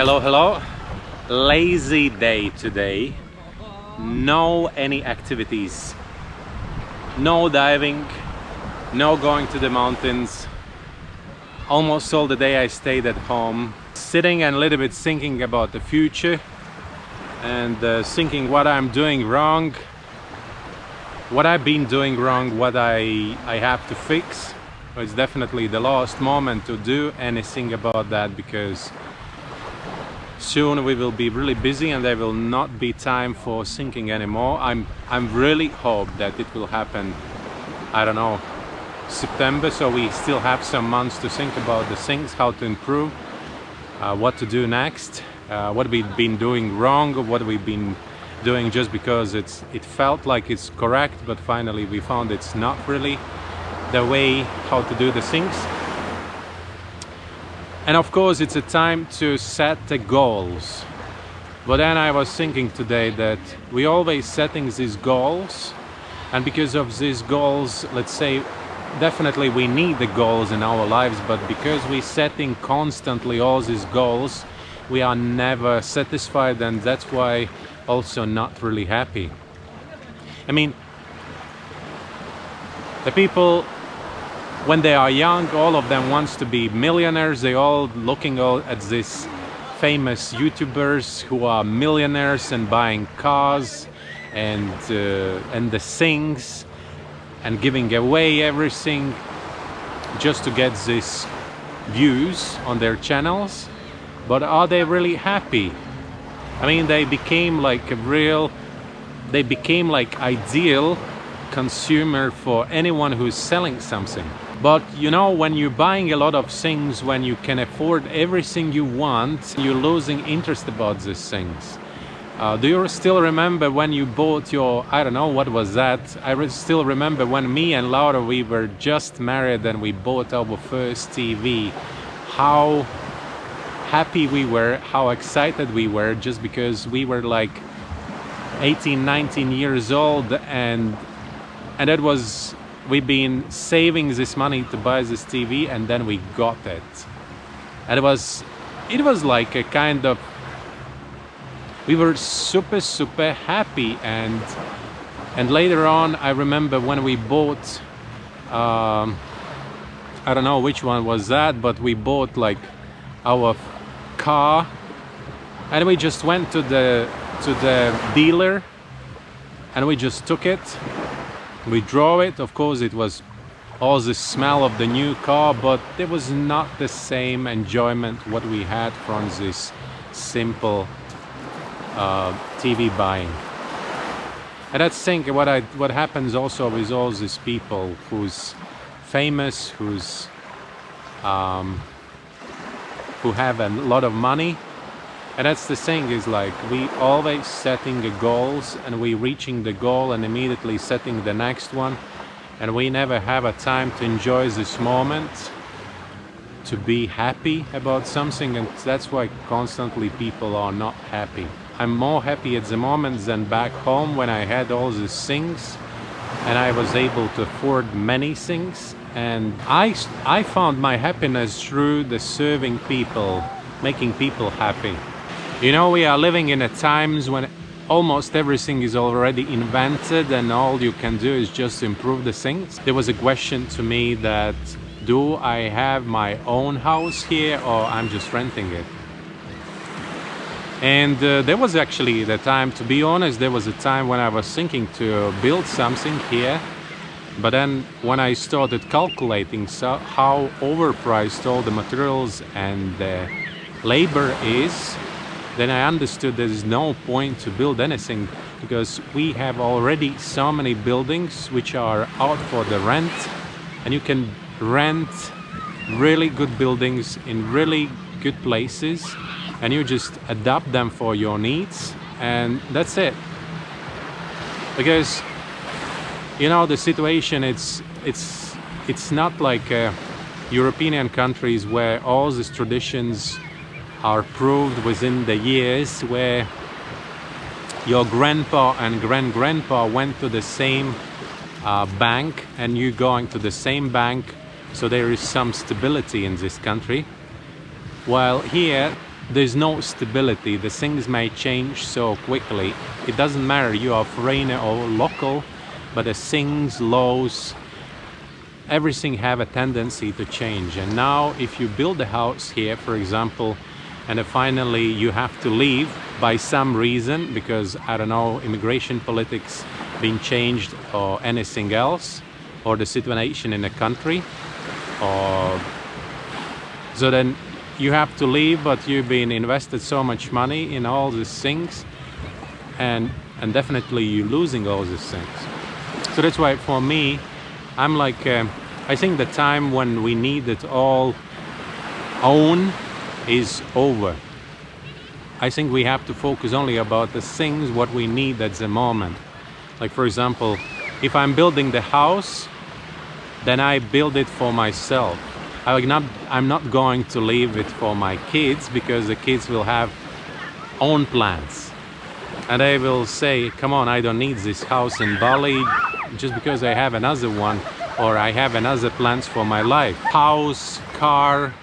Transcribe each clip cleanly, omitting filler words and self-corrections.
Hello. Lazy day today. No any activities. No diving, no going to the mountains. Almost all the day I stayed at home, sitting and a little bit thinking about the future and thinking what I'm doing wrong, what I've been doing wrong, what I have to fix. It's definitely the last moment to do anything about that, because soon we will be really busy and there will not be time for thinking anymore. I'm really hope that it will happen, I don't know, September, so we still have some months to think about the things, how to improve, what to do next, what we've been doing wrong, what we've been doing just because it felt like it's correct, but finally we found it's not really the way how to do the things. And of course it's a time to set the goals. But then I was thinking today that we always setting these goals, and because of these goals, let's say, definitely we need the goals in our lives, but because we setting constantly all these goals, we are never satisfied, and that's why also not really happy. I mean, the people, when they are young, all of them wants to be millionaires. They all looking at these famous YouTubers who are millionaires and buying cars and the things and giving away everything just to get these views on their channels. But are they really happy? I mean, they became like ideal consumer for anyone who's selling something. But you know, when you're buying a lot of things, when you can afford everything you want, you're losing interest about these things. Do you still remember when you bought your, I don't know, what was that? I still remember when me and Laura, we were just married and we bought our first TV. How happy we were, how excited we were, just because we were like 18, 19 years old, and that was, we've been saving this money to buy this TV, and then we got it. And it was like a kind of, we were super happy. And later on, I remember when we bought, I don't know which one was that, but we bought like our car, and we just went to the dealer and we just took it. We drove it. Of course it was all the smell of the new car, but it was not the same enjoyment what we had from this simple TV buying. And I think what happens also with all these people who's famous, who have a lot of money. And that's the thing, is like we always setting the goals and we reaching the goal and immediately setting the next one, and we never have a time to enjoy this moment, to be happy about something, and that's why constantly people are not happy. I'm more happy at the moment than back home when I had all these things and I was able to afford many things, and I found my happiness through the serving people, making people happy. You know, we are living in a times when almost everything is already invented and all you can do is just improve the things. There was a question to me that, do I have my own house here or I'm just renting it? And there was actually the time, to be honest, there was a time when I was thinking to build something here. But then when I started calculating how overpriced all the materials and the labor is, then I understood there is no point to build anything, because we have already so many buildings which are out for the rent, and you can rent really good buildings in really good places and you just adapt them for your needs, and that's it. Because you know, the situation, it's not like European countries where all these traditions are proved within the years, where your grandpa and grandpa went to the same bank and you going to the same bank, so there is some stability in this country. While here there's no stability. The things may change so quickly. It doesn't matter you are foreigner or local, but the things, laws, everything have a tendency to change. And now if you build a house here, for example, and then finally you have to leave by some reason, because I don't know, immigration politics being changed or anything else, or the situation in the country, or so then you have to leave, but you've been invested so much money in all these things, and definitely you're losing all these things. So that's why for me, I'm like, I think the time when we need it all own is over. I think we have to focus only about the things what we need at the moment. Like for example, if I'm building the house, then I build it for myself. I'm not going to leave it for my kids, because the kids will have own plans. And they will say, come on, I don't need this house in Bali just because I have another one, or I have another plans for my life. House, car,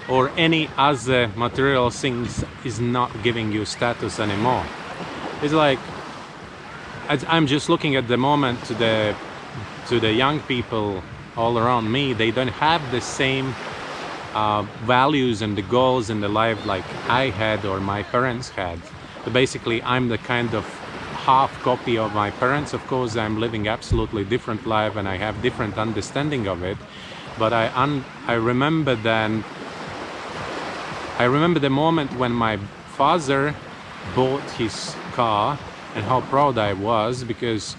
or any other material things is not giving you status anymore. It's like, I'm just looking at the moment to the young people all around me. They don't have the same values and the goals in the life like I had or my parents had. So basically, I'm the kind of half copy of my parents. Of course, I'm living absolutely different life and I have different understanding of it. But I remember then, I remember the moment when my father bought his car, and how proud I was, because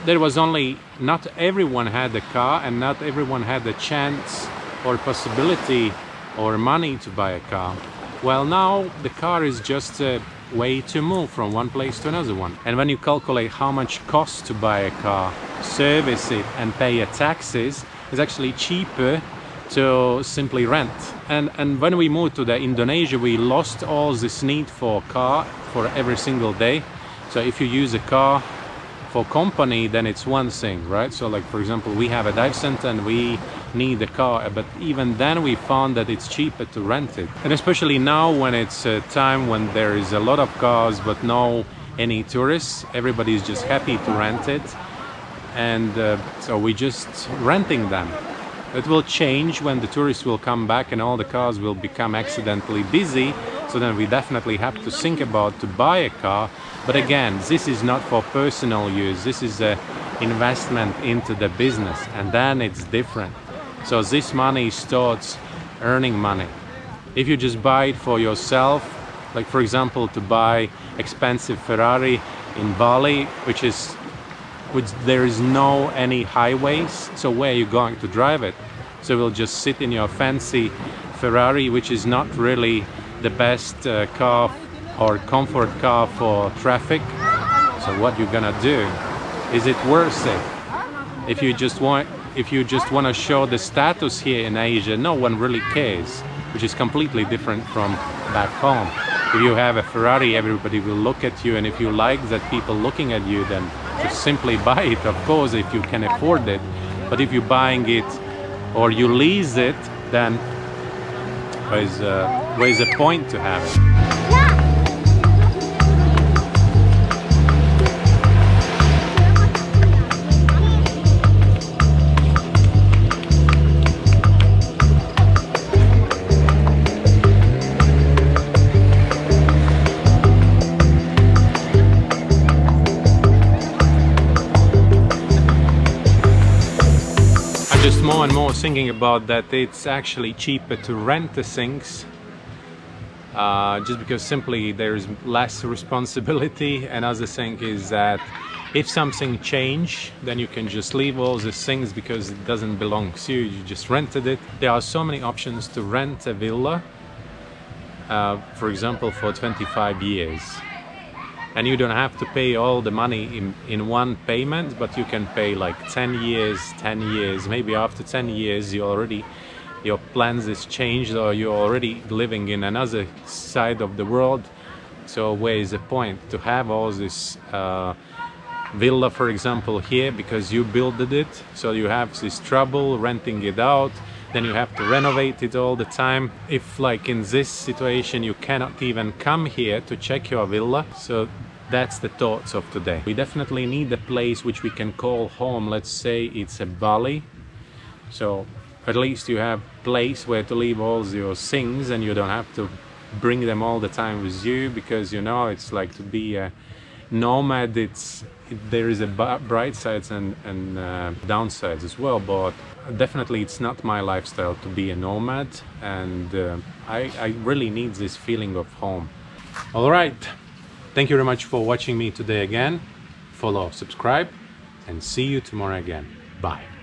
there was only, not everyone had a car, and not everyone had the chance or possibility or money to buy a car. Well, now the car is just a way to move from one place to another one. And when you calculate how much costs to buy a car, service it and pay your taxes, it's actually cheaper to simply rent. And when we moved to the Indonesia, we lost all this need for a car for every single day. So if you use a car for company, then it's one thing, right? So like for example, we have a dive center and we need a car, but even then we found that it's cheaper to rent it. And especially now when it's a time when there is a lot of cars but no any tourists, everybody is just happy to rent it, and so we just renting them. It will change when the tourists will come back and all the cars will become accidentally busy, so then we definitely have to think about to buy a car. But again, this is not for personal use, this is an investment into the business, and then it's different. So this money starts earning money. If you just buy it for yourself, like for example to buy expensive Ferrari in Bali, which there is no any highways, so where are you going to drive it? So we'll just sit in your fancy Ferrari, which is not really the best car or comfort car for traffic. So what you're gonna do? Is it worth it? If you just want to show the status here in Asia, no one really cares, which is completely different from back home. If you have a Ferrari, everybody will look at you, and if you like that people looking at you, then just simply buy it, of course, if you can afford it. But if you're buying it or you lease it, then where's the point to have it? More and more thinking about that it's actually cheaper to rent the things, just because simply there's less responsibility. Another thing is that if something change, then you can just leave all the things because it doesn't belong to you, you just rented it. There are so many options to rent a villa, for example for 25 years. And you don't have to pay all the money in one payment, but you can pay like 10 years, maybe after 10 years your plans is changed, or you're already living in another side of the world. So where is the point to have all this villa, for example, here, because you built it, so you have this trouble renting it out, then you have to renovate it all the time. If like in this situation you cannot even come here to check your villa, so that's the thoughts of today. We definitely need a place which we can call home. Let's say it's a Bali, so at least you have place where to leave all your things and you don't have to bring them all the time with you, because you know it's like to be a nomad, there is a bright sides and downsides as well, but definitely it's not my lifestyle to be a nomad, and I really need this feeling of home. All right, thank you very much for watching me today again. Follow, subscribe, and see you tomorrow again. Bye.